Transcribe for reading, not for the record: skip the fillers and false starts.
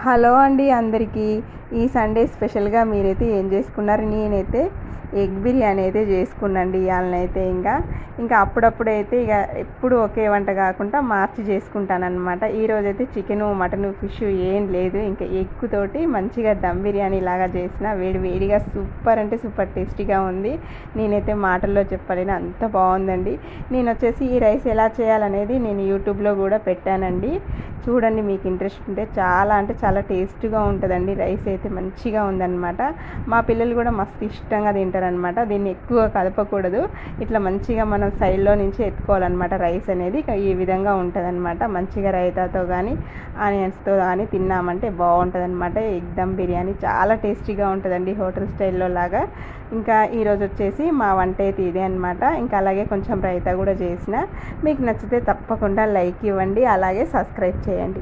Hello అండి అందరికీ. ఈ సండే స్పెషల్గా మీరైతే ఏం చేసుకున్నారు? నేనైతే ఎగ్ బిర్యానీ అయితే చేసుకున్నాండి ఇవాళనైతే. ఇంకా అప్పుడప్పుడైతే ఎప్పుడు ఒకే వంట కాకుండా మార్చి చేసుకుంటానన్నమాట. ఈరోజైతే చికెను మటను ఫిష్ ఏం లేదు, ఇంకా ఎగ్ తోటి మంచిగా దమ్ బిర్యానీ లాగా చేసిన. వేడిగా సూపర్ అంటే సూపర్ టేస్టీగా ఉంది. నేనైతే మాటల్లో చెప్పలేను, అంత బాగుందండి. నేను వచ్చేసి ఈ రైస్ ఎలా చేయాలనేది నేను యూట్యూబ్లో కూడా పెట్టానండి, చూడండి. మీకు ఇంట్రెస్ట్ ఉంటే చాలా అంటే చాలా టేస్ట్గా ఉంటుందండి. రైస్ అయితే మంచిగా ఉందన్నమాట. మా పిల్లలు కూడా మస్తు ఇష్టంగా తింటారనమాట. దీన్ని ఎక్కువ కదపకూడదు, ఇట్లా మంచిగా మనం సైడ్లో నుంచి ఎత్తుకోవాలన్నమాట. రైస్ అనేది ఈ విధంగా ఉంటుందన్నమాట. మంచిగా రైతాతో కానీ ఆనియన్స్తో కానీ తిన్నామంటే బాగుంటుందన్నమాట. ఎగ్ దమ్ బిర్యానీ చాలా టేస్టీగా ఉంటుందండి, హోటల్ స్టైల్లో లాగా. ఇంకా ఈరోజు వచ్చేసి మా వంట అయితే ఇదే అనమాట. ఇంకా అలాగే కొంచెం రైతా కూడా చేసిన. మీకు నచ్చితే తప్పకుండా లైక్ ఇవ్వండి, అలాగే సబ్స్క్రైబ్ చేయండి.